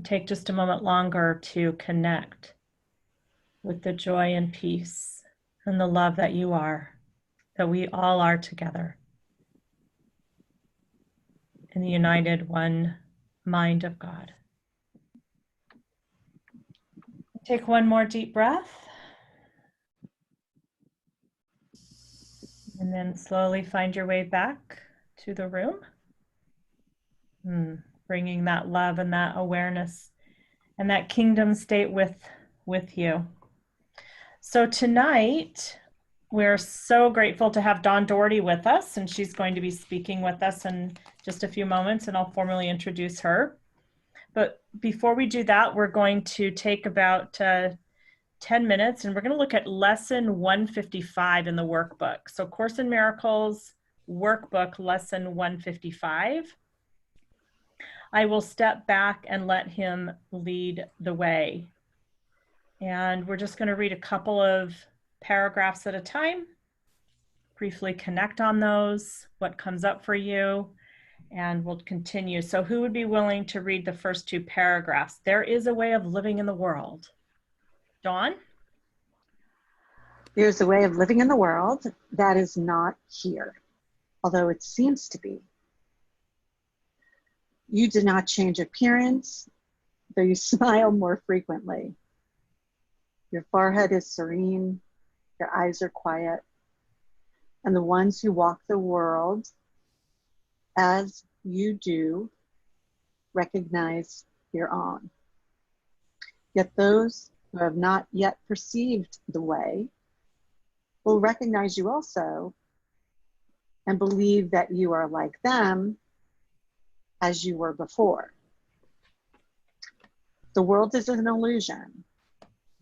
Take just a moment longer to connect with the joy and peace and the love that you are, that we all are together in the united one mind of God. Take one more deep breath. And then slowly find your way back to the room. Bringing that love and that awareness and that kingdom state with you. So tonight, we're so grateful to have Doherty with us, and she's going to be speaking with us in just a few moments, and I'll formally introduce her. But before we do that, we're going to take about 10 minutes, and we're going to look at lesson 155 in the workbook. So Course in Miracles workbook, lesson 155. I will step back and let him lead the way. And we're just going to read a couple of paragraphs at a time, briefly connect on those, what comes up for you, and we'll continue. So who would be willing to read the first two paragraphs? There is a way of living in the world. Dawn? There's a way of living in the world that is not here, although it seems to be. You do not change appearance, though you smile more frequently. Your forehead is serene, your eyes are quiet, and the ones who walk the world as you do recognize your own. Yet those who have not yet perceived the way will recognize you also and believe that you are like them as you were before. The world is an illusion.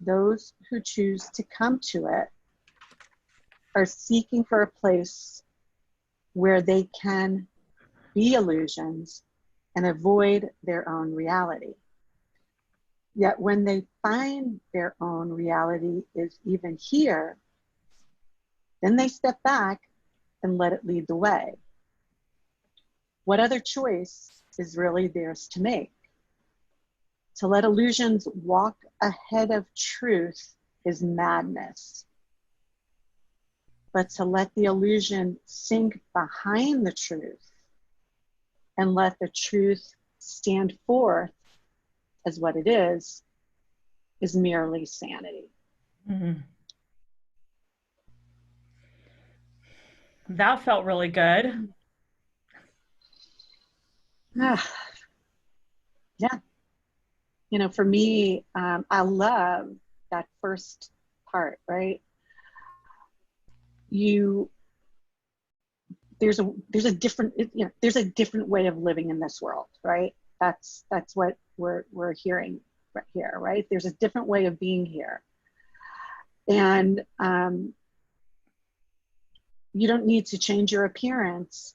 Those who choose to come to it are seeking for a place where they can be illusions and avoid their own reality. Yet when they find their own reality is even here, then they step back and let it lead the way. What other choice is really theirs to make? To let illusions walk ahead of truth is madness. But to let the illusion sink behind the truth and let the truth stand forth as what it is merely sanity. Mm-hmm. That felt really good. Yeah. You know, for me, I love that first part, right? There's a different, you know, there's a different way of living in this world, right? That's what we're hearing right here, right? There's a different way of being here. And you don't need to change your appearance,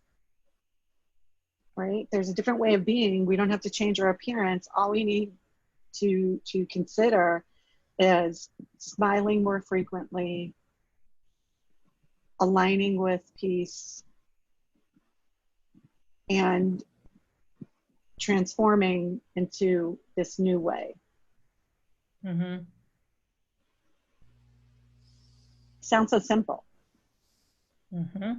right? There's a different way of being. We don't have to change our appearance. All we need to consider is smiling more frequently, aligning with peace, and transforming into this new way. Mm-hmm. Sounds so simple. Mm-hmm.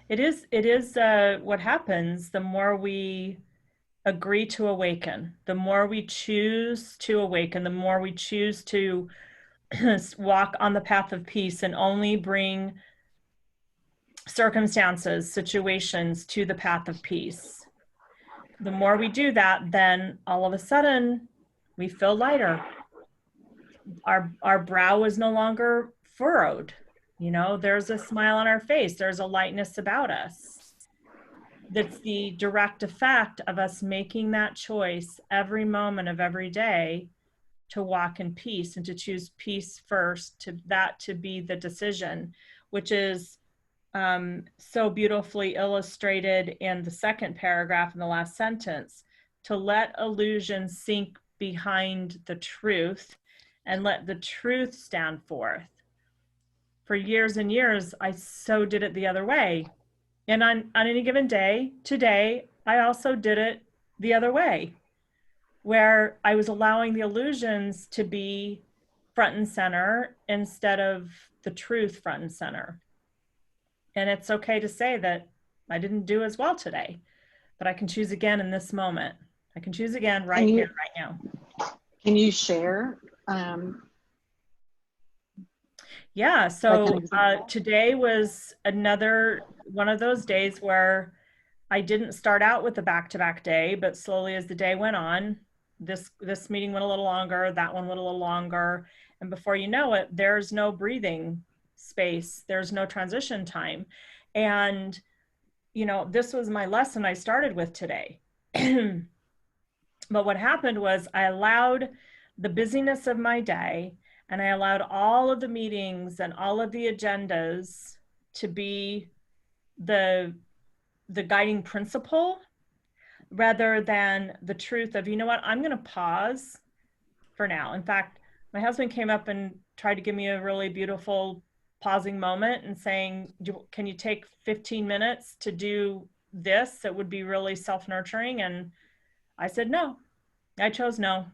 It is what happens the more we agree to awaken, the more we choose to awaken, the more we choose to walk on the path of peace and only bring circumstances, situations to the path of peace. The more we do that, then all of a sudden we feel lighter. Our brow is no longer furrowed. You know, there's a smile on our face. There's a lightness about us. That's the direct effect of us making that choice every moment of every day to walk in peace and to choose peace first, to be the decision, which is so beautifully illustrated in the second paragraph in the last sentence. To let illusion sink behind the truth and let the truth stand forth. For years and years, I so did it the other way. And on any given day, today, I also did it the other way, where I was allowing the illusions to be front and center instead of the truth front and center. And it's okay to say that I didn't do as well today, but I can choose again in this moment. I can choose again right here, right now. Can you share? Yeah, so today was another one of those days where I didn't start out with a back-to-back day, but slowly as the day went on, this meeting went a little longer, that one went a little longer, and before you know it, there's no breathing space, there's no transition time. And this was my lesson I started with today. But what happened was I allowed the busyness of my day, and I allowed all of the meetings and all of the agendas to be the guiding principle rather than the truth of, you know what, I'm going to pause for now. In fact, my husband came up and tried to give me a really beautiful pausing moment and saying, can you take 15 minutes to do this? That would be really self-nurturing. And I said, no, I chose no.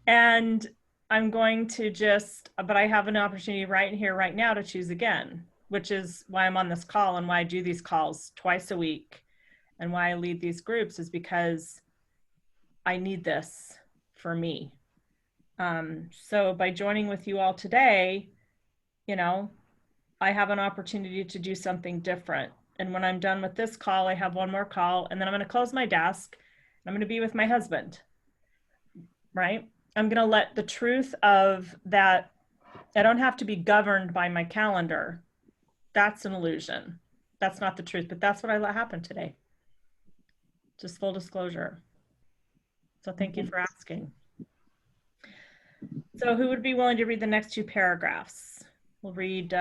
And I'm going to but I have an opportunity right here, right now to choose again, which is why I'm on this call and why I do these calls twice a week and why I lead these groups, is because I need this for me. So by joining with you all today, I have an opportunity to do something different. And when I'm done with this call, I have one more call, and then I'm going to close my desk and I'm going to be with my husband, right? I'm going to let the truth of that, I don't have to be governed by my calendar. That's an illusion. That's not the truth, but that's what I let happen today. Just full disclosure. So thank you for asking. So who would be willing to read the next two paragraphs? We'll read,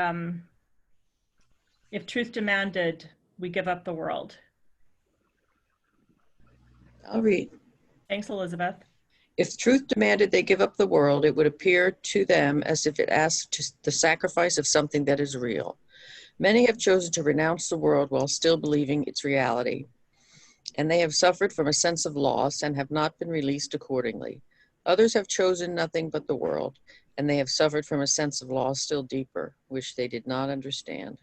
if truth demanded, we give up the world. I'll read. Thanks, Elizabeth. If truth demanded they give up the world, it would appear to them as if it asked the sacrifice of something that is real. Many have chosen to renounce the world while still believing its reality, and they have suffered from a sense of loss and have not been released accordingly. Others have chosen nothing but the world, and they have suffered from a sense of loss still deeper, which they did not understand.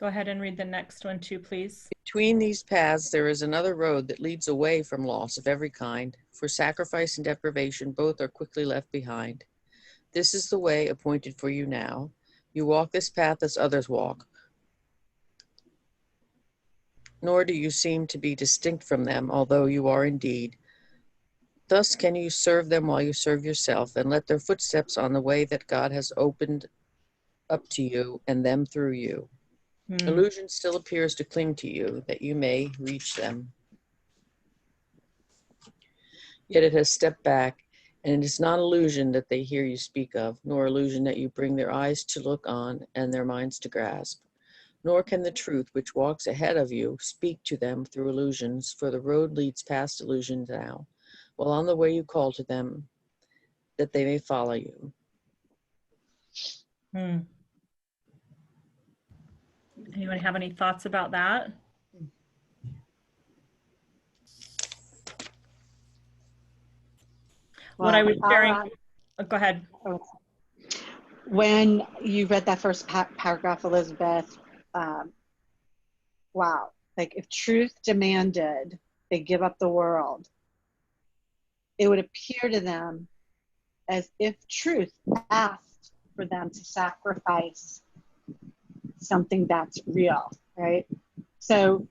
Go ahead and read the next one too, please. Between these paths, there is another road that leads away from loss of every kind, for sacrifice and deprivation both are quickly left behind. This is the way appointed for you now. You walk this path as others walk, nor do you seem to be distinct from them, although you are indeed. Thus can you serve them while you serve yourself, and let their footsteps on the way that God has opened up to you and them through you. Illusion still appears to cling to you, that you may reach them. Yet it has stepped back, and it is not illusion that they hear you speak of, nor illusion that you bring their eyes to look on and their minds to grasp. Nor can the truth which walks ahead of you speak to them through illusions, for the road leads past illusions now, while on the way you call to them that they may follow you. Anyone have any thoughts about that? Well, what I was sharing, go ahead. When you read that first paragraph, Elizabeth, wow, like if truth demanded they give up the world, it would appear to them as if truth asked for them to sacrifice something that's real, right? So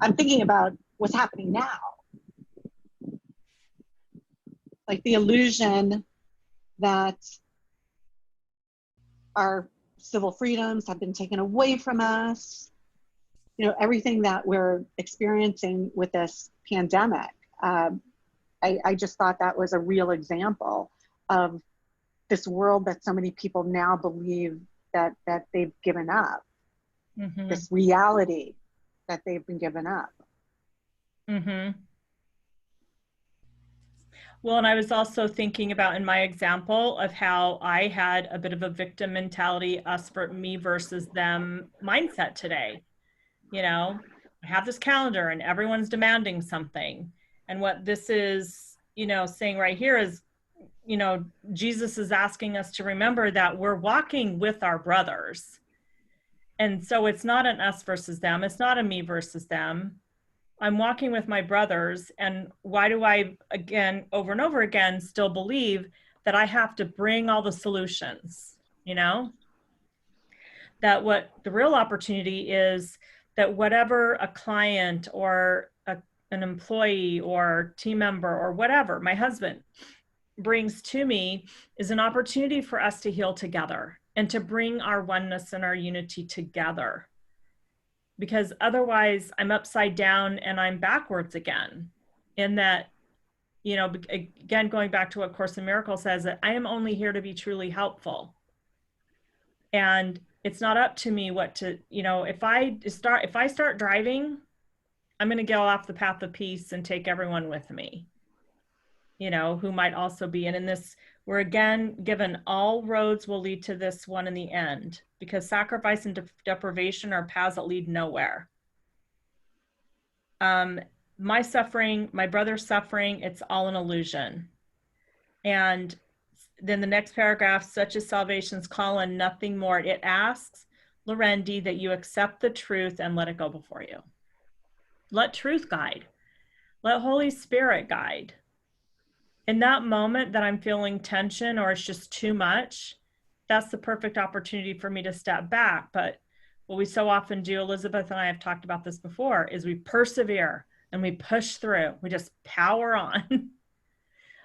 I'm thinking about what's happening now. Like the illusion that our civil freedoms have been taken away from us, everything that we're experiencing with this pandemic. I just thought that was a real example of this world that so many people now believe that they've given up, this reality that they've been given up. Well, and I was also thinking about in my example of how I had a bit of a victim mentality, me versus them mindset today. You know, I have this calendar and everyone's demanding something. And what this is, you know, saying right here is, you know, Jesus is asking us to remember that we're walking with our brothers. And so it's not an us versus them. It's not a me versus them. I'm walking with my brothers. And why do I, again, over and over again, still believe that I have to bring all the solutions, you know? That what the real opportunity is, that whatever a client or an employee or team member or whatever, my husband brings to me, is an opportunity for us to heal together and to bring our oneness and our unity together. Because otherwise I'm upside down and I'm backwards again. In that, you know, again, going back to what Course in Miracles says, that I am only here to be truly helpful. And it's not up to me what to, you know, if I start driving, I'm going to get off the path of peace and take everyone with me, you know, who might also be. And in this, we're again given all roads will lead to this one in the end, because sacrifice and deprivation are paths that lead nowhere. My suffering, my brother's suffering, it's all an illusion. And then the next paragraph, such as salvation's call and nothing more. It asks, Larendee, that you accept the truth and let it go before you. Let truth guide. Let Holy Spirit guide. In that moment that I'm feeling tension or it's just too much, that's the perfect opportunity for me to step back. But what we so often do, Elizabeth and I have talked about this before, is we persevere and we push through. We just power on.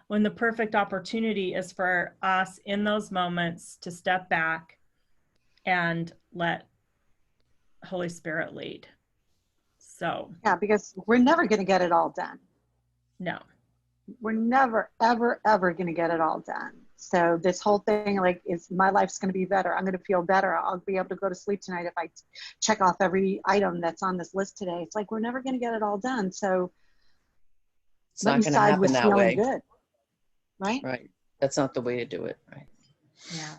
When the perfect opportunity is for us in those moments to step back and let Holy Spirit lead. So Yeah, because we're never going to get it all done. no. We're never, ever, ever going to get it all done. So this whole thing, like, is my life's going to be better. I'm going to feel better. I'll be able to go to sleep tonight if I check off every item that's on this list today. It's like, we're never going to get it all done. So It's let not me going to side with happen that feeling way. good. Right? Right. That's not the way to do it. Right. Yeah.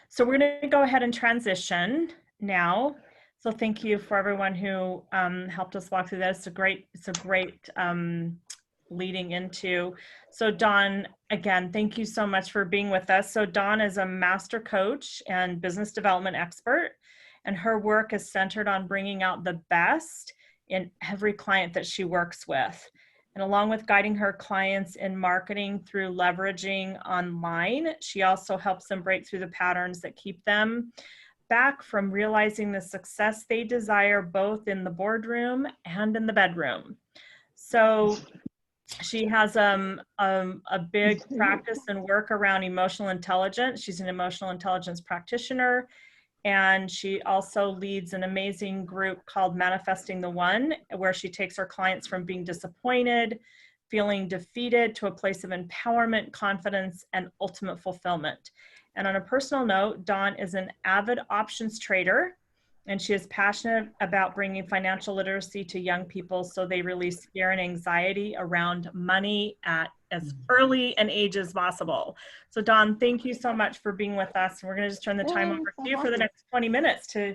So we're going to go ahead and transition now. So thank you for everyone who helped us walk through this. It's a great leading into. So Dawn, again, thank you so much for being with us. So Dawn is a master coach and business development expert, and her work is centered on bringing out the best in every client that she works with. And along with guiding her clients in marketing through leveraging online, she also helps them break through the patterns that keep them back from realizing the success they desire, both in the boardroom and in the bedroom. So she has a big practice and work around emotional intelligence. She's an emotional intelligence practitioner. And she also leads an amazing group called Manifesting the One, where she takes her clients from being disappointed, feeling defeated, to a place of empowerment, confidence, and ultimate fulfillment. And on a personal note, Dawn is an avid options trader, and she is passionate about bringing financial literacy to young people so they release fear and anxiety around money at as early an age as possible. So Dawn, thank you so much for being with us. And we're going to just turn the time over to you for the next 20 minutes to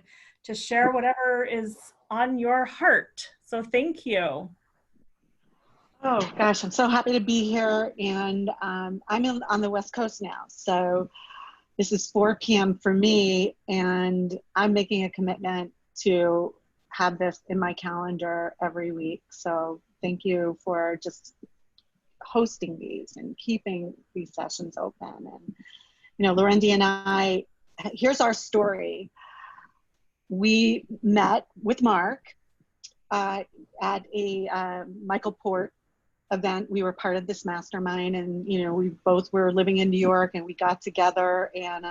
share whatever is on your heart. So thank you. Oh gosh, I'm so happy to be here. And I'm on the West Coast now. So this is 4 p.m. for me, and I'm making a commitment to have this in my calendar every week. So thank you for just hosting these and keeping these sessions open. And, you know, Larendee and I, here's our story. We met with Mark at a Michael Port event. We were part of this mastermind, and you know, we both were living in New York, and we got together. And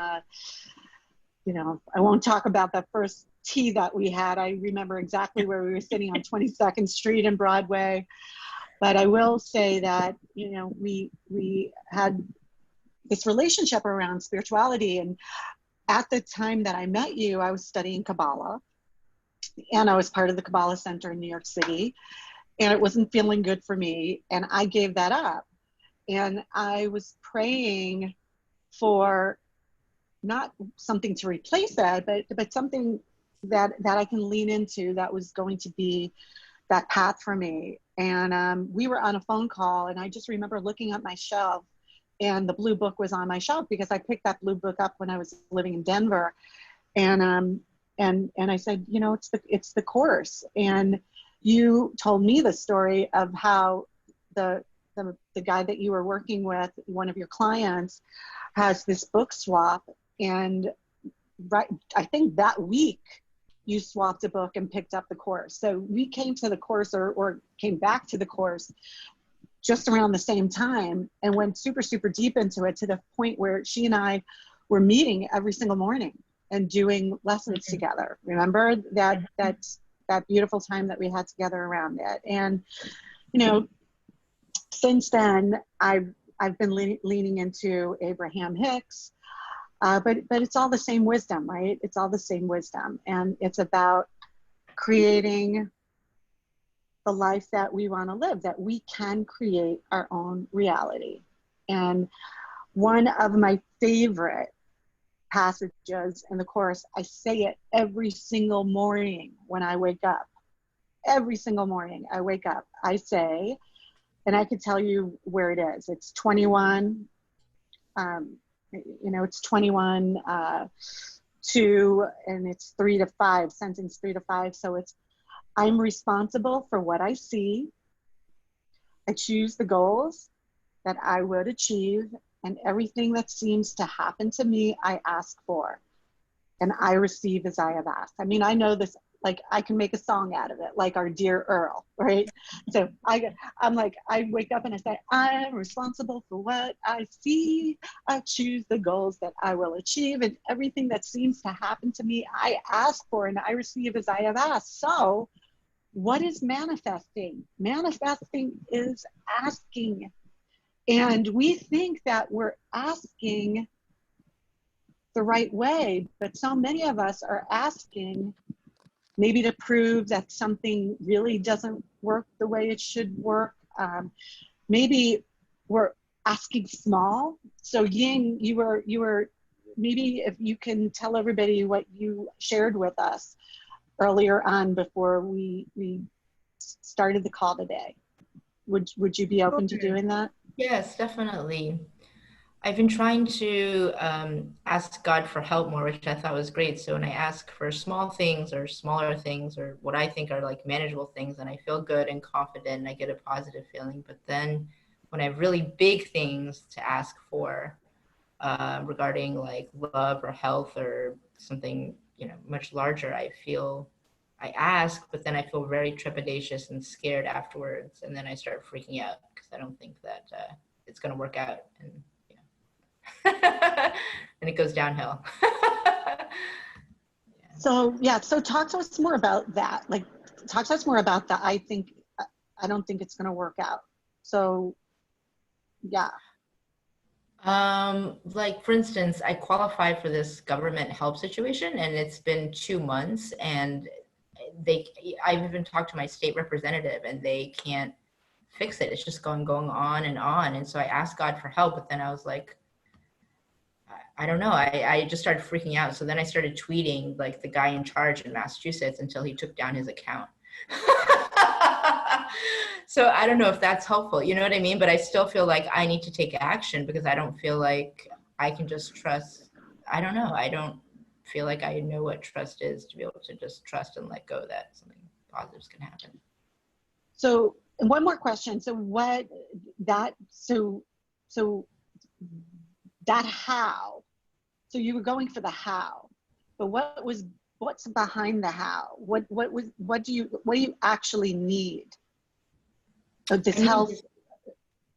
you know, I won't talk about the first tea that we had. I remember exactly where we were sitting on 22nd Street and Broadway. But I will say that, you know, we had this relationship around spirituality. And at the time that I met you, I was studying Kabbalah, and I was part of the Kabbalah Center in New York City. And it wasn't feeling good for me, and I gave that up. And I was praying for not something to replace that, but something that I can lean into, that was going to be that path for me. And we were on a phone call, and I just remember looking at my shelf, and the blue book was on my shelf because I picked that blue book up when I was living in Denver. And I said, you know, it's the course. And you told me the story of how the guy that you were working with, one of your clients, has this book swap. And right, I think that week you swapped a book and picked up the course. So we came to the course, or came back to the course just around the same time, and went super, super deep into it, to the point where she and I were meeting every single morning and doing lessons together. Remember that beautiful time that we had together around it. And, you know, since then, I've been leaning into Abraham Hicks, but it's all the same wisdom, right? It's all the same wisdom, and it's about creating the life that we want to live, that we can create our own reality. And one of my favorite passages in the course, I say it every single morning when I wake up. Every single morning I wake up, I say, and I can tell you where it is. It's 21, you know, it's 21, 2, and it's 3 to 5, sentence 3 to 5. So it's, I'm responsible for what I see. I choose the goals that I would achieve, and everything that seems to happen to me, I ask for, and I receive as I have asked. I mean, I know this, like I can make a song out of it, like our dear Earl, right? So I'm like, I wake up and I say, I'm responsible for what I see. I choose the goals that I will achieve, and everything that seems to happen to me, I ask for, and I receive as I have asked. So what is manifesting? Manifesting is asking. And we think that we're asking the right way, but so many of us are asking maybe to prove that something really doesn't work the way it should work. Maybe we're asking small. So Ying, you were maybe if you can tell everybody what you shared with us earlier on before we started the call today. Would you be open to doing that? Yes, definitely. I've been trying to ask God for help more, which I thought was great. So when I ask for small things or smaller things or what I think are like manageable things, and I feel good and confident and I get a positive feeling. But then when I have really big things to ask for regarding like love or health or something, you know, much larger, I ask, but then I feel very trepidatious and scared afterwards. And then I start freaking out because I don't think that it's going to work out. And and it goes downhill. So yeah, so talk to us more about that. Like, talk to us more about that. I don't think it's going to work out. So yeah. Like for instance, I qualified for this government help situation, and it's been 2 months, and I've even talked to my state representative, and they can't fix it. It's just going on and on. And so I asked God for help, but then I was like, I don't know. I just started freaking out. So then I started tweeting like the guy in charge in Massachusetts until he took down his account. So I don't know if that's helpful. You know what I mean? But I still feel like I need to take action because I don't feel like I can just trust. I don't know. I don't feel like I know what trust is to be able to just trust and let go that something positive is going to happen. So one more question. So that how, so you were going for the how, but what's behind the how? What do you actually need? This health.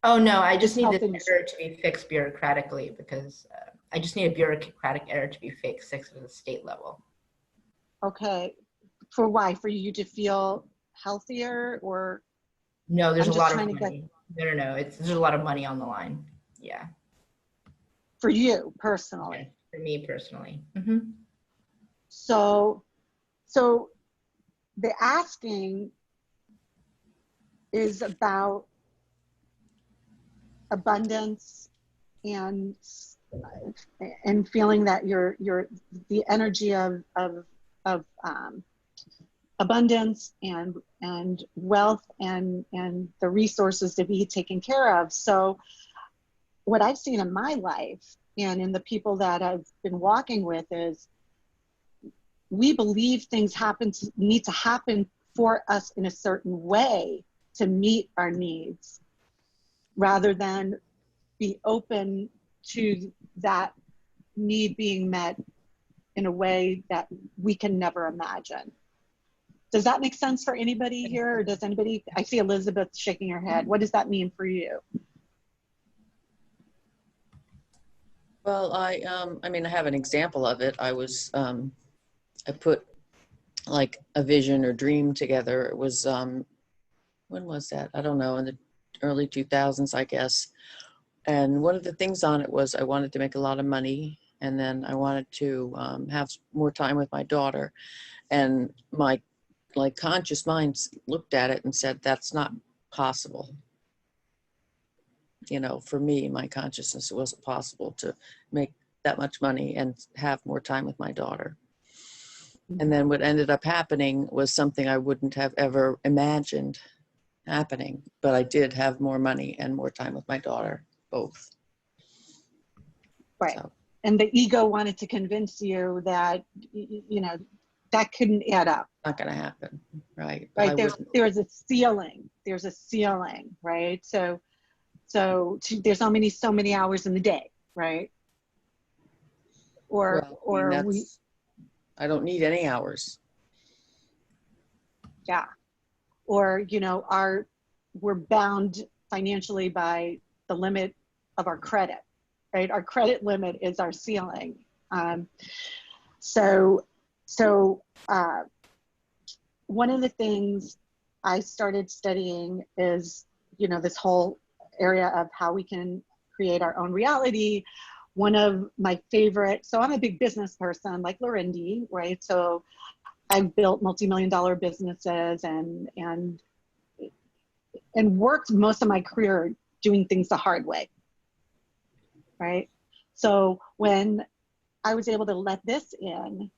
Oh no, I just need health this error to be fixed bureaucratically because I just need a bureaucratic error to be fixed at the state level. Okay, for why? For you to feel healthier, or? No, there's a lot of money. No, there's a lot of money on the line. Yeah. For you personally. Yeah, for me personally. Mm-hmm. So the asking is about abundance and feeling that the energy of abundance and wealth and the resources to be taken care of. So what I've seen in my life and in the people that I've been walking with is we believe things need to happen for us in a certain way to meet our needs, rather than be open to that need being met in a way that we can never imagine. Does that make sense for anybody here? Or does anybody, I see Elizabeth shaking her head. What does that mean for you? Well, I mean, I have an example of it. I put like a vision or dream together. It was, when was that? I don't know, in the early 2000s, I guess. And one of the things on it was I wanted to make a lot of money, and then I wanted to have more time with my daughter. And my conscious mind looked at it and said, that's not possible. You know, for me, my consciousness, it wasn't possible to make that much money and have more time with my daughter. And then what ended up happening was something I wouldn't have ever imagined happening, but I did have more money and more time with my daughter, both. Right. So. And the ego wanted to convince you that, you know, that couldn't add up. Not going to happen. Right. Right. There's a ceiling. There's a ceiling. Right. So there's only so many hours in the day. Right. I don't need any hours. Yeah. Or, you know, we're bound financially by the limit of our credit, right? Our credit limit is our ceiling. So one of the things I started studying is, you know, this whole area of how we can create our own reality. One of my favorite, so I'm a big business person like Larendee, right? So I've built multi-million-dollar businesses and worked most of my career doing things the hard way, right? So when I was able to let this in,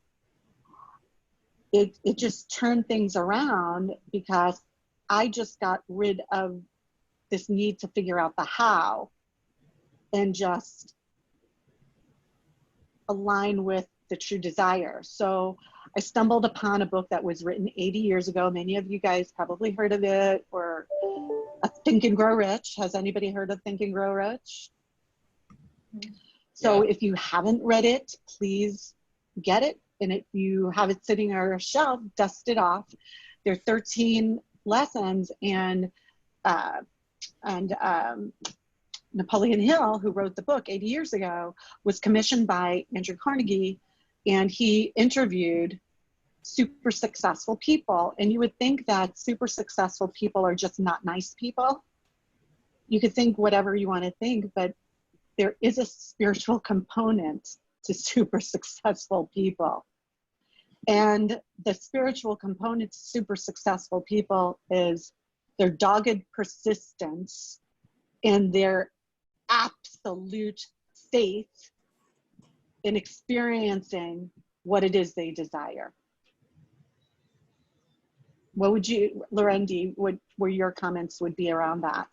it just turned things around, because I just got rid of this need to figure out the how and just align with the true desire. So I stumbled upon a book that was written 80 years ago. Many of you guys probably heard of it, or Think and Grow Rich. Has anybody heard of Think and Grow Rich? So if you haven't read it, please get it. And if you have it sitting on your shelf, dust it off. There are 13 lessons, and Napoleon Hill, who wrote the book 80 years ago, was commissioned by Andrew Carnegie, and he interviewed super successful people. And you would think that super successful people are just not nice people. You could think whatever you want to think, but there is a spiritual component to super successful people. And the spiritual component to super successful people is their dogged persistence and their absolute faith in experiencing what it is they desire. What would you, Larendee, where your comments would be around that?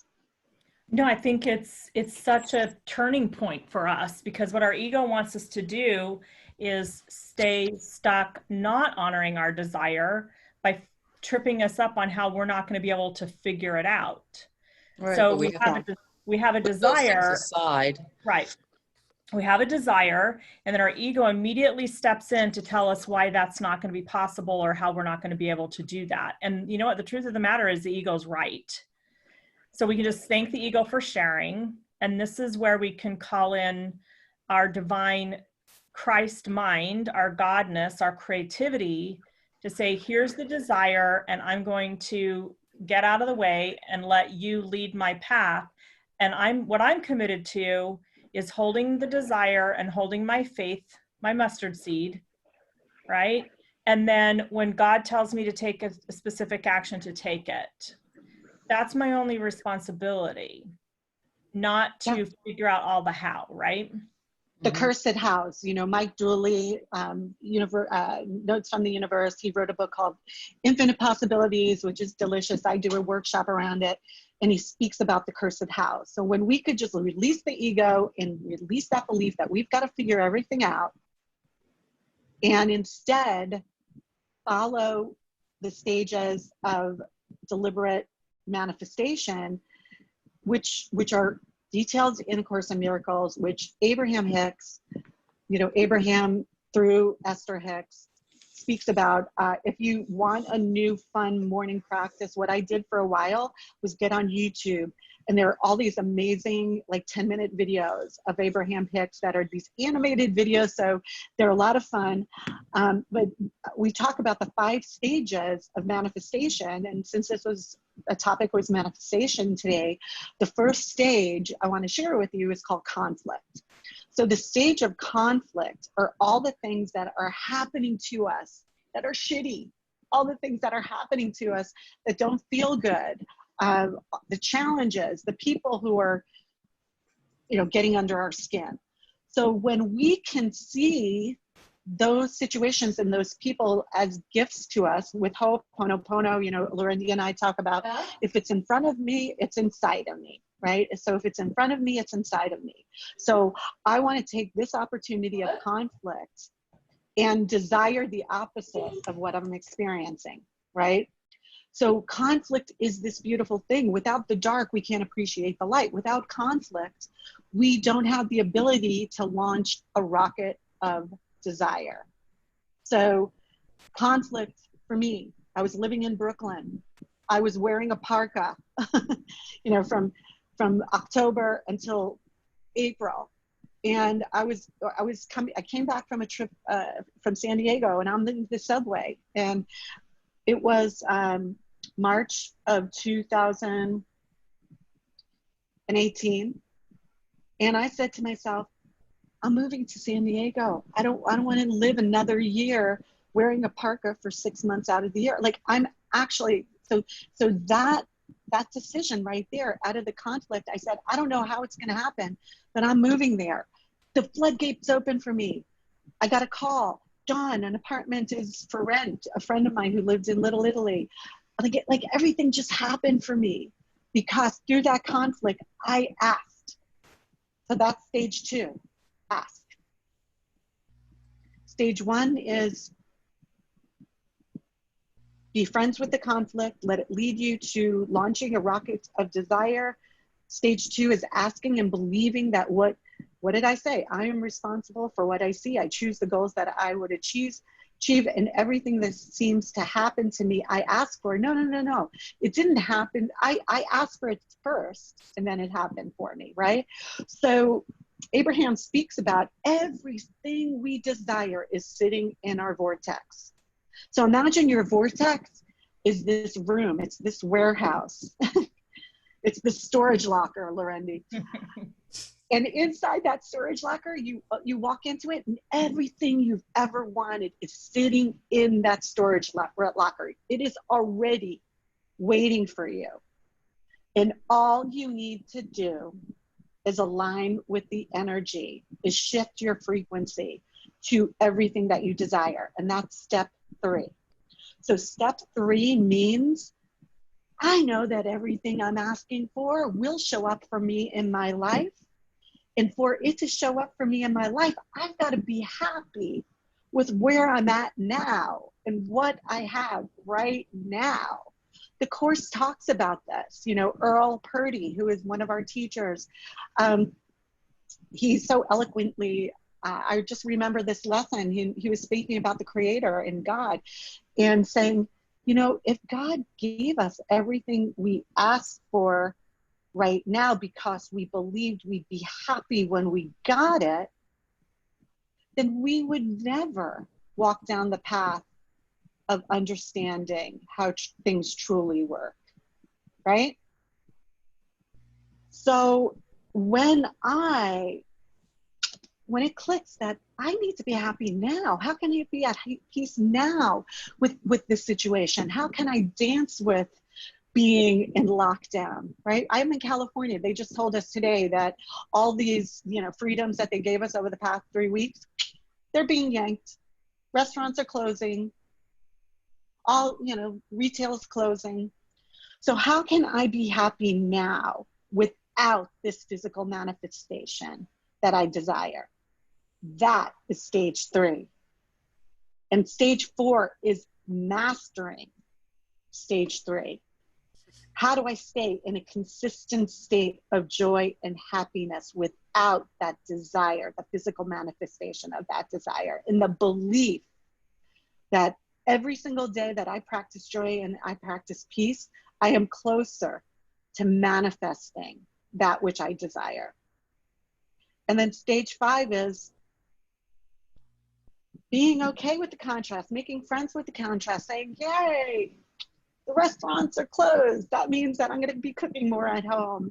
No, I think it's such a turning point for us, because what our ego wants us to do is stay stuck, not honoring our desire by tripping us up on how we're not going to be able to figure it out. Right, so we have a desire aside. Right. We have a desire, and then our ego immediately steps in to tell us why that's not going to be possible, or how we're not going to be able to do that. And you know what? The truth of the matter is the ego's right. So we can just thank the ego for sharing. And this is where we can call in our divine Christ mind, our Godness, our creativity, to say, here's the desire, and I'm going to get out of the way and let you lead my path. And what I'm committed to is holding the desire and holding my faith, my mustard seed, right? And then when God tells me to take a specific action, to take it. That's my only responsibility, not to figure out all the how, right? The Cursed House, you know, Mike Dooley, Notes from the Universe. He wrote a book called Infinite Possibilities, which is delicious. I do a workshop around it, and he speaks about the cursed house. So when we could just release the ego and release that belief that we've got to figure everything out, and instead follow the stages of deliberate manifestation, which are detailed in A Course in Miracles, which Abraham Hicks, you know, Abraham through Esther Hicks, speaks about. If you want a new fun morning practice, what I did for a while was get on YouTube, and there are all these amazing like 10-minute videos of Abraham Hicks that are these animated videos, so they're a lot of fun. But we talk about the 5 stages of manifestation, and since this was a topic was manifestation today, the first stage I want to share with you is called conflict. So the stage of conflict are all the things that are happening to us that are shitty, all the things that are happening to us that don't feel good, the challenges, the people who are, you know, getting under our skin. So when we can see those situations and those people as gifts to us with Ho'oponopono, you know, Larendee and I talk about, if it's in front of me, it's inside of me, right? So if it's in front of me, it's inside of me. So I want to take this opportunity of conflict and desire the opposite of what I'm experiencing, right? So conflict is this beautiful thing. Without the dark, we can't appreciate the light. Without conflict, we don't have the ability to launch a rocket of desire. So conflict for me, I was living in Brooklyn. I was wearing a parka, you know, from October until April. And I came back from a trip from San Diego, and I'm in the subway, and it was March of 2018. And I said to myself, I'm moving to San Diego. I don't want to live another year wearing a parka for 6 months out of the year. Like I'm actually, so that decision right there, out of the conflict, I said, I don't know how it's going to happen, but I'm moving there. The floodgates open for me. I got a call. Dawn, an apartment is for rent. A friend of mine who lived in Little Italy. Like everything just happened for me because through that conflict, I asked. So that's stage 2. Ask. Stage 1 is be friends with the conflict, let it lead you to launching a rocket of desire. Stage 2 is asking and believing that what did I say? I am responsible for what I see. I choose the goals that I would achieve, and everything that seems to happen to me, I ask for. No. It didn't happen. I asked for it first, and then it happened for me, right? So Abraham speaks about everything we desire is sitting in our vortex. So imagine your vortex is this room. It's this warehouse. It's the storage locker, Larendee. And inside that storage locker, you walk into it, and everything you've ever wanted is sitting in that storage locker. It is already waiting for you. And all you need to do is align with the energy, is shift your frequency to everything that you desire. And that's step 3. So step 3 means I know that everything I'm asking for will show up for me in my life. And for it to show up for me in my life, I've got to be happy with where I'm at now and what I have right now. The Course talks about this. You know, Earl Purdy, who is one of our teachers, he so eloquently, I just remember this lesson. He was speaking about the Creator and God and saying, you know, if God gave us everything we asked for right now because we believed we'd be happy when we got it, then we would never walk down the path of understanding how things truly work, right? So when it clicks that I need to be happy now, how can I be at peace now with this situation? How can I dance with being in lockdown, right? I'm in California. They just told us today that all these, freedoms that they gave us over the past 3 weeks, they're being yanked. Restaurants are closing. All, retail is closing. So how can I be happy now without this physical manifestation that I desire? That is stage 3. And stage 4 is mastering stage 3. How do I stay in a consistent state of joy and happiness without that desire, the physical manifestation of that desire, in the belief that every single day that I practice joy and I practice peace, I am closer to manifesting that which I desire. And then stage 5 is being okay with the contrast, making friends with the contrast, saying, yay, the restaurants are closed. That means that I'm going to be cooking more at home.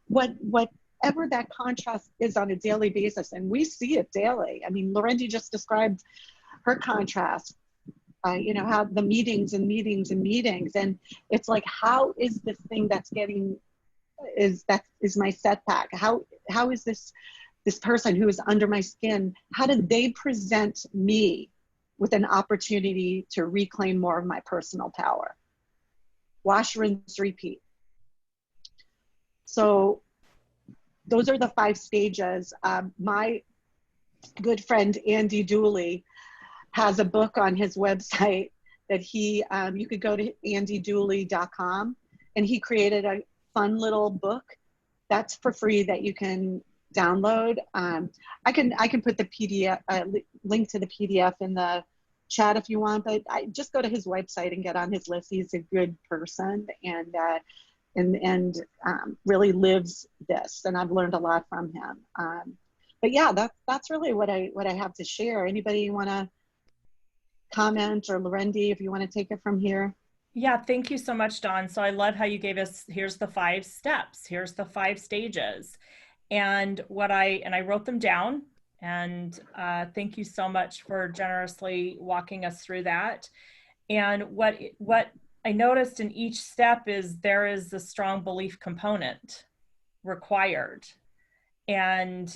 Whatever that contrast is on a daily basis, and we see it daily. I mean, Larendee just described her contrast. How the meetings and meetings and meetings, and it's like, how is this thing is my setback? How is this person who is under my skin? How did they present me with an opportunity to reclaim more of my personal power? Wash, rinse, repeat. So those are the 5 stages. My good friend, Andy Dooley, has a book on his website that you could go to andydooley.com, and he created a fun little book that's for free that you can download. I can put the PDF, link to the PDF in the chat if you want, but I just go to his website and get on his list. He's a good person and really lives this, and I've learned a lot from him. But yeah, that's really what I have to share. Anybody want to comment, or Larendee, if you want to take it from here? Yeah, thank you so much, Dawn. So I love how you gave us, here's the 5 steps, here's the 5 stages. And I wrote them down, and thank you so much for generously walking us through that. And what I noticed in each step is there is a strong belief component required. And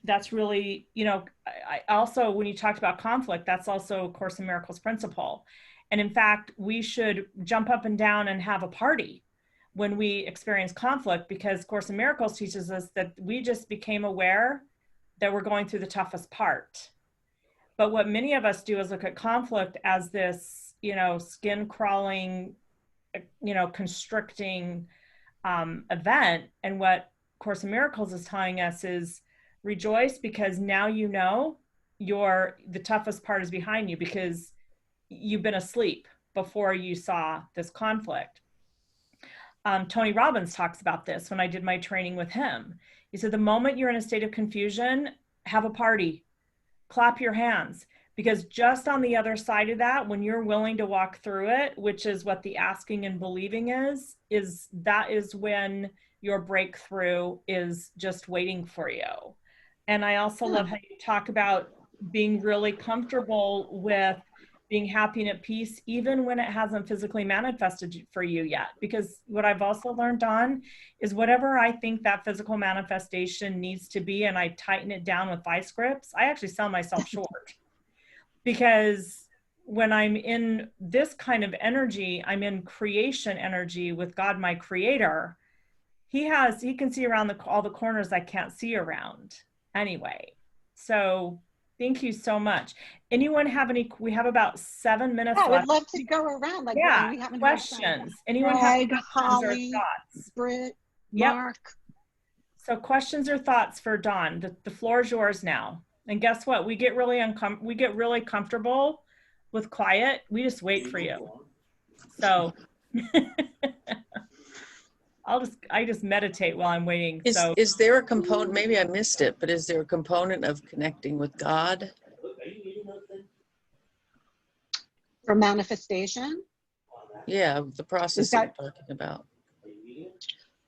that's really, I also, when you talked about conflict, that's also Course in Miracles principle. And in fact, we should jump up and down and have a party when we experience conflict, because Course in Miracles teaches us that we just became aware that we're going through the toughest part. But what many of us do is look at conflict as this, skin crawling, constricting event. And what Course in Miracles is telling us is rejoice, because now the toughest part is behind you, because you've been asleep before you saw this conflict. Tony Robbins talks about this when I did my training with him. He said, the moment you're in a state of confusion, have a party, clap your hands, because just on the other side of that, when you're willing to walk through it, which is what the asking and believing is when your breakthrough is just waiting for you. And I also love how you talk about being really comfortable with being happy and at peace, even when it hasn't physically manifested for you yet. Because what I've also learned, Dawn, is whatever I think that physical manifestation needs to be, and I tighten it down with vice grips, I actually sell myself short. Because when I'm in this kind of energy, I'm in creation energy with God, my creator. He can see around all the corners I can't see around anyway. So thank you so much. Anyone have we have about 7 minutes left. I would love to go around. We haven't questions. Anyone Greg, have Holly, or thoughts? Britt, Yep. Mark. So questions or thoughts for Dawn? The floor is yours now. And guess what? We get really comfortable with quiet. We just wait for you. So I just meditate while I'm waiting. Is there a component, maybe I missed it, but is there a component of connecting with God? For manifestation? Yeah, the process that you're talking about.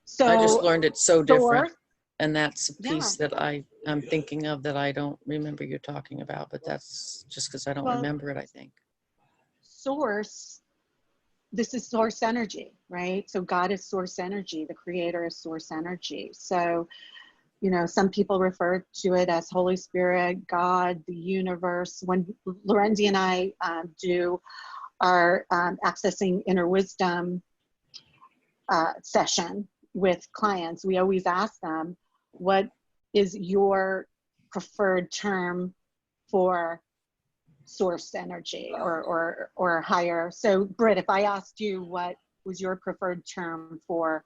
So I just learned it's so different. And that's a piece that I'm thinking of that I don't remember you talking about, but that's just because I don't remember it, I think. Source this is source energy, right? So God is source energy. The creator is source energy. So, you know, some people refer to it as Holy Spirit, God, the universe. When Larendee and I do our accessing inner wisdom session with clients, we always ask them, what is your preferred term for source energy or higher? So Britt, if I asked you what was your preferred term for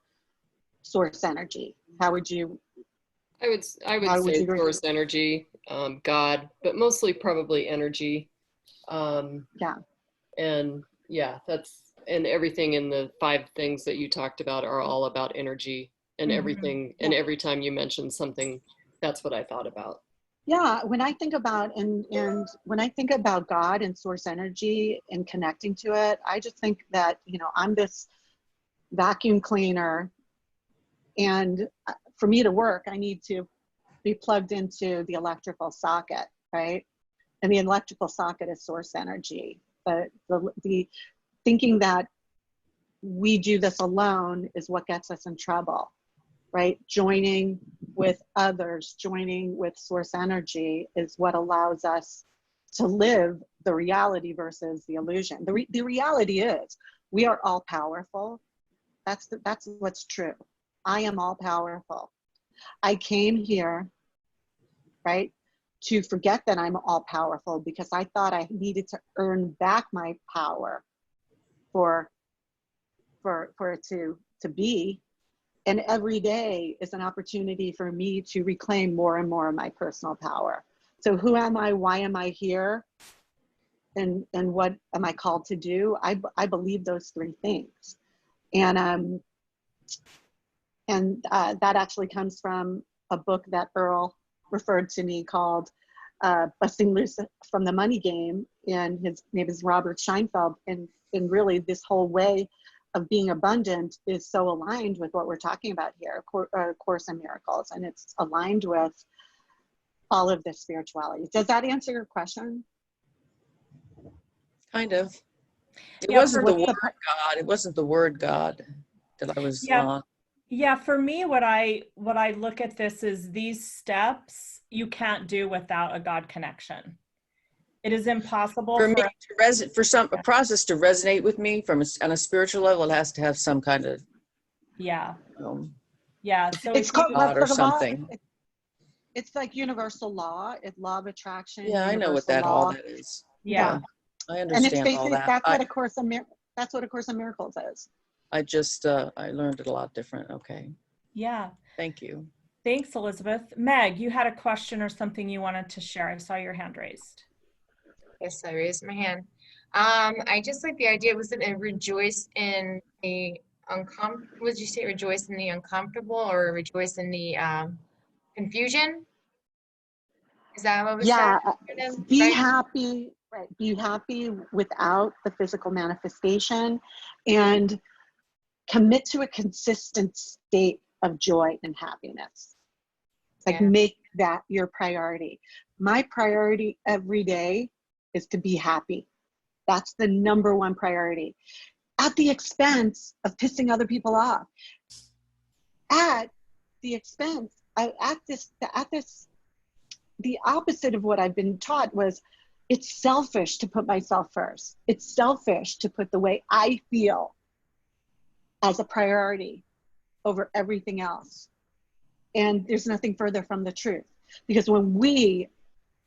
source energy, how would you I would say source energy, God, but mostly probably energy. Yeah. And yeah, and everything in the 5 things that you talked about are all about energy, and everything, and every time you mentioned something, that's what I thought about. Yeah, when I think about and when I think about God and source energy and connecting to it, I just think that, you know, I'm this vacuum cleaner, and for me to work, I need to be plugged into the electrical socket, right? And the electrical socket is source energy. But the thinking that we do this alone is what gets us in trouble, right? Joining with others, joining with source energy is what allows us to live the reality versus the illusion. The reality is we are all powerful. That's what's true. I am all powerful. I came here, right, to forget that I'm all powerful because I thought I needed to earn back my power for it to be. And every day is an opportunity for me to reclaim more and more of my personal power. So who am I? Why am I here? And what am I called to do? I believe those 3 things. And that actually comes from a book that Earl referred to me called Busting Loose from the Money Game. And his name is Robert Scheinfeld. And really this whole way of being abundant is so aligned with what we're talking about here, Course in Miracles, and it's aligned with all of this spirituality. Does that answer your question? Kind of. It Yeah, wasn't the for word me, God. It wasn't the word God that I was on. yeah, for me, what I look at this is these steps you can't do without a God connection. It is impossible For me, a process to resonate with me on a spiritual level, it has to have some kind of yeah. um, Yeah. So It's if you called God or the law. something. It's like universal law. It's law of attraction. Yeah, I know what Universal all law. that is. yeah. I And it's understand all basically that. that's what a Course in Miracles is. I just I learned it a lot different. Okay. Yeah. Thank you. Thanks, Elizabeth. Meg, you had a question or something you wanted to share. I saw your hand raised. Yes, I raised my hand. I just like the idea, was it a rejoice in the uncomfortable, would you say rejoice in the uncomfortable or rejoice in the confusion? Is that what was Yeah, said? be Right? happy, right? Be happy without the physical manifestation, and commit to a consistent state of joy and happiness. Like make that your priority. My priority every day is to be happy. That's the number 1 priority, at the expense of pissing other people off. At the expense, the opposite of what I've been taught was it's selfish to put myself first. It's selfish to put the way I feel as a priority over everything else. And there's nothing further from the truth. Because when we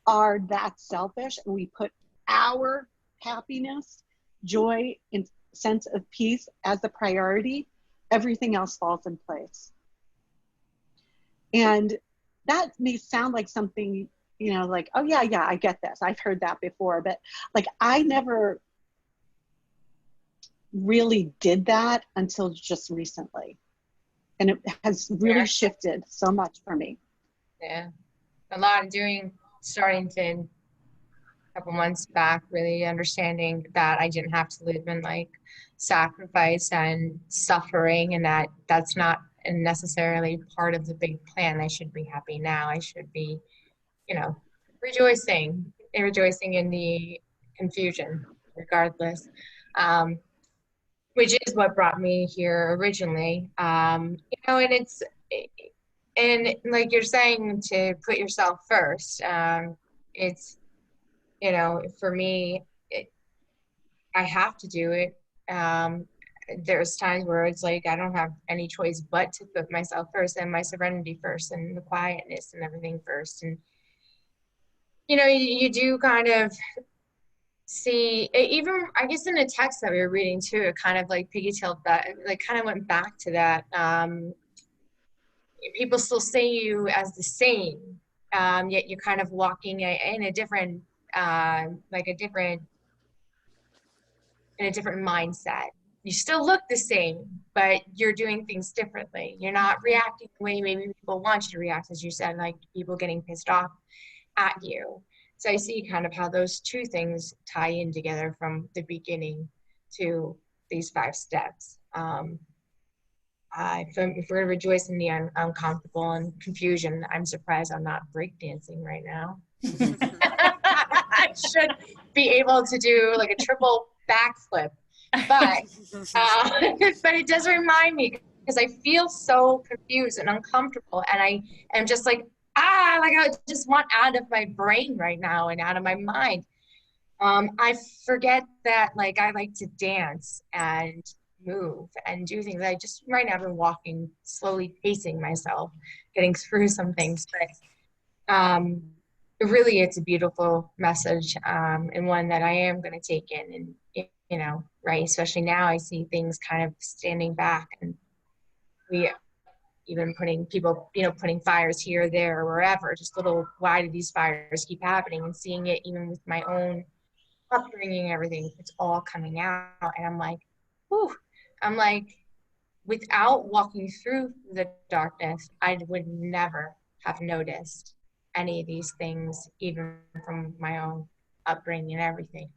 are that selfish and we put our happiness, joy, and sense of peace as the priority, everything else falls in place. And that may sound like something, you know, like, oh yeah, I get this. I've heard that before. But like, I never really did that until just recently. And it has really shifted so much for me. Yeah. A lot starting to, a couple months back, really understanding that I didn't have to live in like sacrifice and suffering, and that's not necessarily part of the big plan. I should be happy now. I should be, you know, rejoicing in the confusion, regardless. which is what brought me here originally. And like you're saying, to put yourself first. It's, for me, I have to do it. There's times where it's like I don't have any choice but to put myself first and my serenity first and the quietness and everything first. And you do kind of see, even I guess in the text that we were reading too, it kind of like piggytailed that, like kind of went back to that. People still say you as the same, yet you're kind of walking in a different, like a different, in a different mindset. You still look the same, but you're doing things differently. You're not reacting the way maybe people want you to react, as you said, like people getting pissed off at you. So I see kind of how those two things tie in together from the beginning to these 5 steps. If we're to rejoice in the uncomfortable and confusion, I'm surprised I'm not breakdancing right now. I should be able to do like a triple backflip, but but it does remind me, because I feel so confused and uncomfortable, and I am just like like I just want out of my brain right now and out of my mind. I forget that like I like to dance and move and do things. I just right now been walking, slowly pacing myself, getting through some things, but really it's a beautiful message, and one that I am going to take in, and right, especially now I see things kind of standing back, and we even putting people, putting fires here, there, or wherever, just little, why do these fires keep happening, and seeing it even with my own upbringing and everything, it's all coming out, and I'm like, whew, I'm like, without walking through the darkness, I would never have noticed any of these things, even from my own upbringing and everything.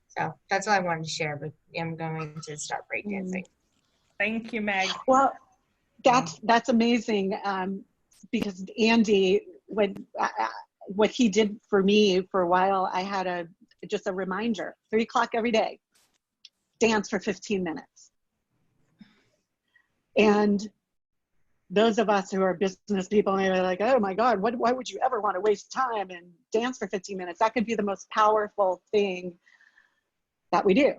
So that's all I wanted to share, but I'm going to start breakdancing. Thank you, Meg. Well, that's amazing, because Andy, what he did for me for a while, I had just a reminder, 3 o'clock every day, dance for 15 minutes. And those of us who are business people, and they're like, oh my God, why would you ever want to waste time and dance for 15 minutes? That could be the most powerful thing that we do.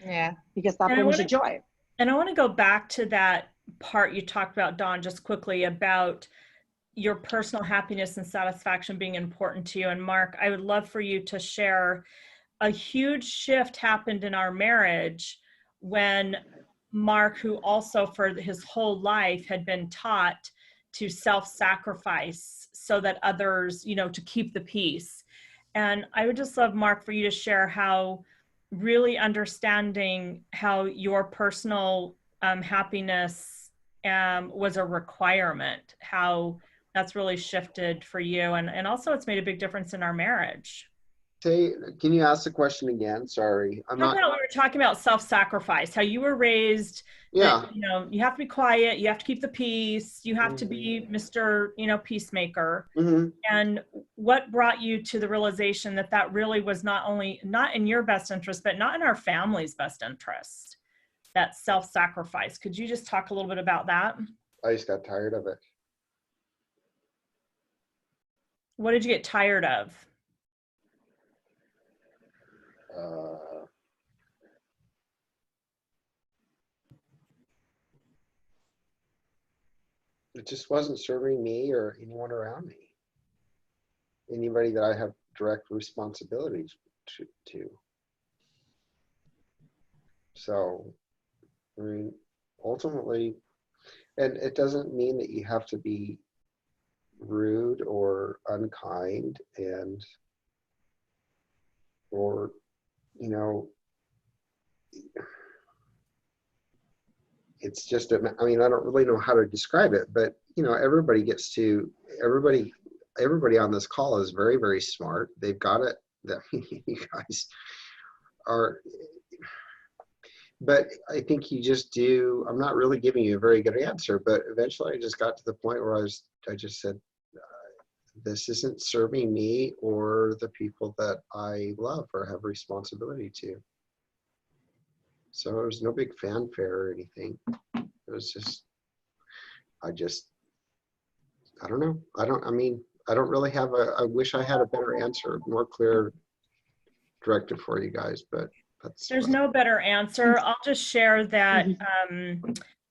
Yeah. Because that brings you joy. And I want to go back to that part you talked about, Dawn, just quickly, about your personal happiness and satisfaction being important to you. And Mark, I would love for you to share, a huge shift happened in our marriage when Mark, who also for his whole life had been taught to self-sacrifice so that others, to keep the peace. And I would just love, Mark, for you to share how really understanding how your personal happiness was a requirement, how that's really shifted for you. And also it's made a big difference in our marriage. Can you ask the question again? Sorry. We were talking about self-sacrifice, how you were raised. Yeah. That, you have to be quiet, you have to keep the peace, you have to be Mr. Peacemaker. And what brought you to the realization that that really was not in your best interest, but not in our family's best interest, that self-sacrifice? Could you just talk a little bit about that? I just got tired of it. What did you get tired of? It just wasn't serving me or anyone around me, anybody that I have direct responsibilities to. So, I mean, ultimately, and it doesn't mean that you have to be rude or unkind or it's just, I mean, I don't really know how to describe it, but everybody on this call is very, very smart. They've got it. You guys are, but I think you just do. I'm not really giving you a very good answer, but eventually I just got to the point where I just said, this isn't serving me or the people that I love or have responsibility to. So there was no big fanfare or anything. It was just, I don't know. I mean, I don't really have I wish I had a better answer, more clear directive for you guys, but There's no better answer. I'll just share that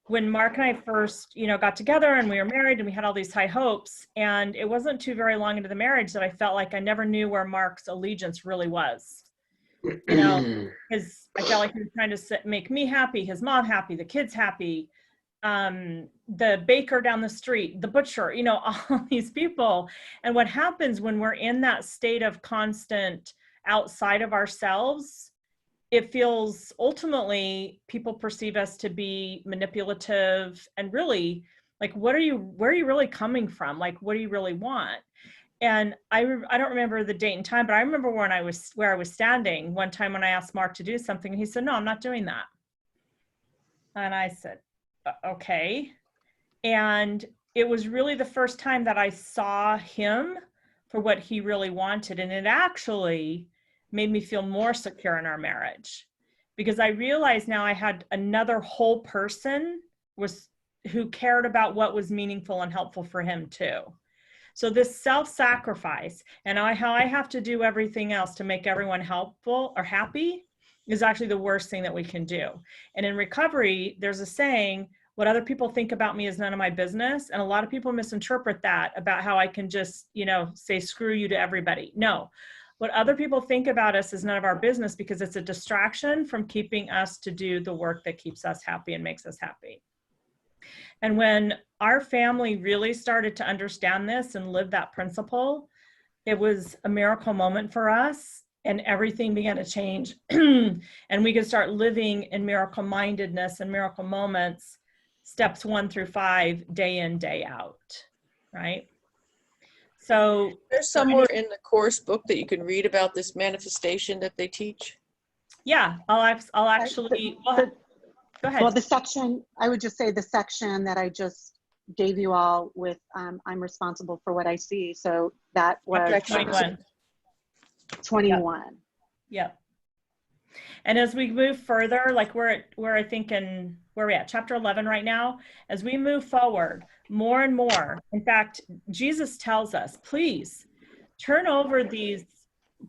when Mark and I first, got together and we were married and we had all these high hopes, and it wasn't too very long into the marriage that I felt like I never knew where Mark's allegiance really was. Because I felt like he was trying to make me happy, his mom happy, the kids happy, the baker down the street, the butcher, all these people. And what happens when we're in that state of constant outside of ourselves, it feels ultimately people perceive us to be manipulative and really like, where are you really coming from? Like, what do you really want? And I don't remember the date and time, but I remember where I was standing one time when I asked Mark to do something, and he said, "No, I'm not doing that." And I said, "Okay." And it was really the first time that I saw him for what he really wanted. And it actually made me feel more secure in our marriage, because I realized now I had another whole person who cared about what was meaningful and helpful for him too. So this self-sacrifice and how I have to do everything else to make everyone helpful or happy is actually the worst thing that we can do. And in recovery, there's a saying, what other people think about me is none of my business. And a lot of people misinterpret that about how I can just, say screw you to everybody. No, what other people think about us is none of our business, because it's a distraction from keeping us to do the work that keeps us happy and makes us happy. And when our family really started to understand this and live that principle, it was a miracle moment for us, and everything began to change. And we could start living in miracle mindedness and miracle moments, steps 1 through 5, day in, day out, right? So there's somewhere in the course book that you can read about this manifestation that they teach. Yeah, I'll actually, go ahead. Well, I would just say the section that I just gave you all with, I'm responsible for what I see. So that was 21. 21. Yep. And as we move further, like where I think where are we at? Chapter 11 right now. As we move forward, more and more, in fact, Jesus tells us, please turn over these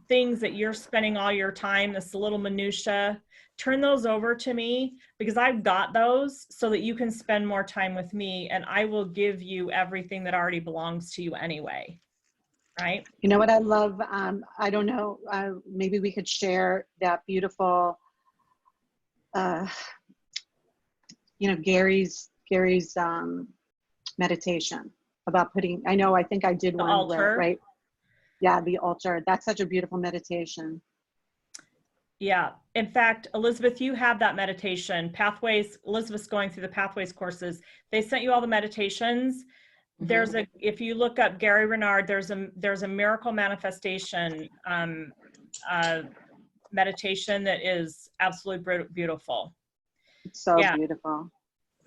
things that you're spending all your time, this little minutia, turn those over to me, because I've got those so that you can spend more time with me, and I will give you everything that already belongs to you anyway. Right? You know what I love? I don't know, maybe we could share that beautiful, Gary's meditation about putting, I think I did The one altar. right? Yeah, the altar. That's such a beautiful meditation. Yeah. In fact, Elizabeth, you have that meditation. Pathways, Elizabeth's going through the Pathways courses. They sent you all the meditations. Mm-hmm. If you look up Gary Renard, there's a miracle manifestation meditation that is absolutely beautiful. It's so beautiful.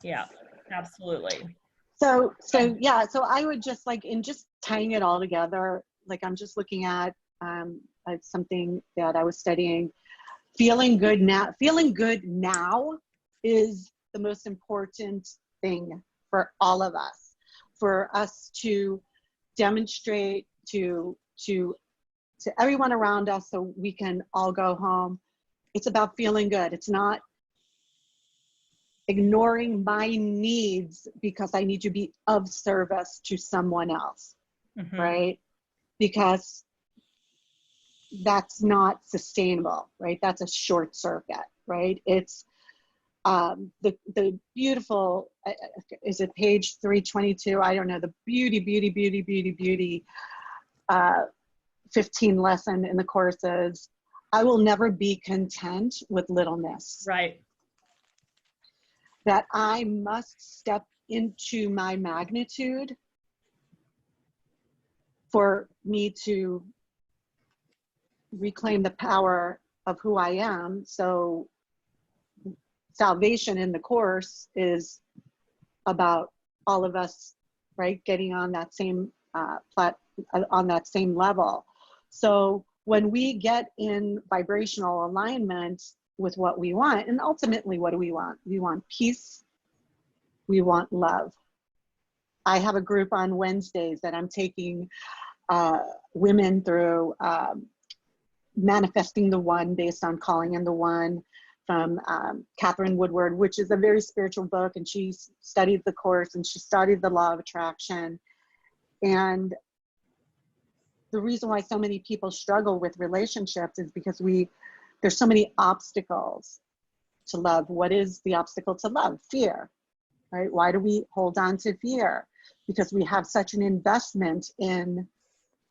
Yeah, absolutely. So I would just in just tying it all together, I'm just looking at something that I was studying. Feeling good now is the most important thing for all of us, for us to demonstrate to everyone around us so we can all go home. It's about feeling good. It's not ignoring my needs because I need to be of service to someone else, right? Because that's not sustainable, right? That's a short circuit, right? It's the beautiful, is it page 322? I don't know, the beauty 15 lesson in the course is, I will never be content with littleness. Right. That I must step into my magnitude for me to reclaim the power of who I am. So salvation in the course is about all of us, right, getting on that same on that same level. So when we get in vibrational alignment, with what we want. And ultimately, what do we want? We want peace. We want love. I have a group on Wednesdays that I'm taking women through manifesting the one based on calling in the one from Catherine Woodward, which is a very spiritual book. And she studied the course and she studied the law of attraction. And the reason why so many people struggle with relationships is because there's so many obstacles to love. What is the obstacle to love? Fear, right? Why do we hold on to fear? Because we have such an investment in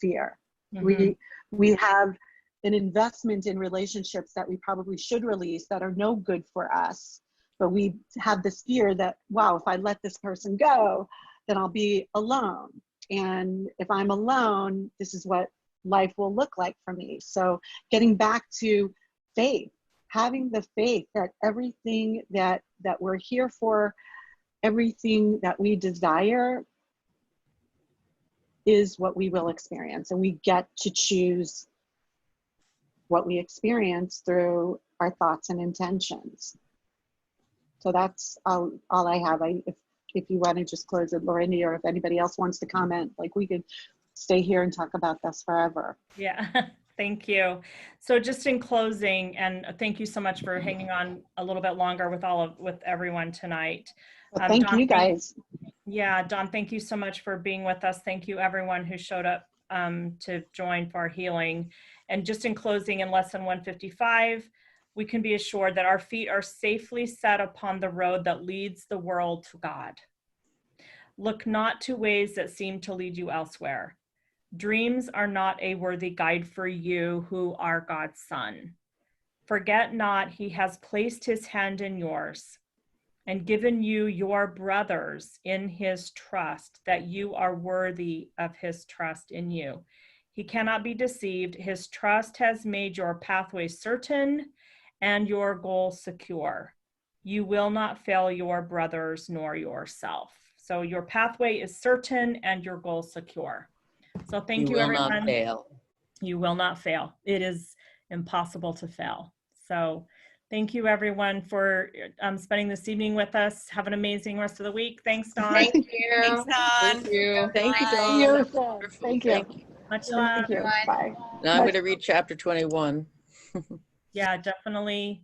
fear. Mm-hmm. We have an investment in relationships that we probably should release that are no good for us. But we have this fear that, wow, if I let this person go, then I'll be alone. And if I'm alone, this is what life will look like for me. So getting back to faith, having the faith that everything that we're here for, everything that we desire is what we will experience. And we get to choose what we experience through our thoughts and intentions. So that's all I have. If you want to just close it, Larendee, or if anybody else wants to comment, like we could stay here and talk about this forever. Yeah, thank you. So just in closing, and thank you so much for hanging on a little bit longer with everyone tonight. Well, thank you guys. Dawn, thank you so much for being with us. Thank you everyone who showed up to join for our healing. And just in closing, in lesson 155, we can be assured that our feet are safely set upon the road that leads the world to God. Look not to ways that seem to lead you elsewhere. Dreams are not a worthy guide for you who are God's son. Forget not, he has placed his hand in yours and given you your brothers in his trust, that you are worthy of his trust in you. He cannot be deceived. His trust has made your pathway certain and your goal secure. You will not fail your brothers nor yourself. So your pathway is certain and your goal secure. So thank you, everyone. You will not fail. You will not fail. It is impossible to fail. So thank you, everyone, for spending this evening with us. Have an amazing rest of the week. Thanks, Dawn. Thank you. Thanks, Dawn. Thank you. Thank you, Dawn. Dawn. Thank you. Much love. Thank you. Bye. Now I'm going to read chapter 21. Yeah, definitely.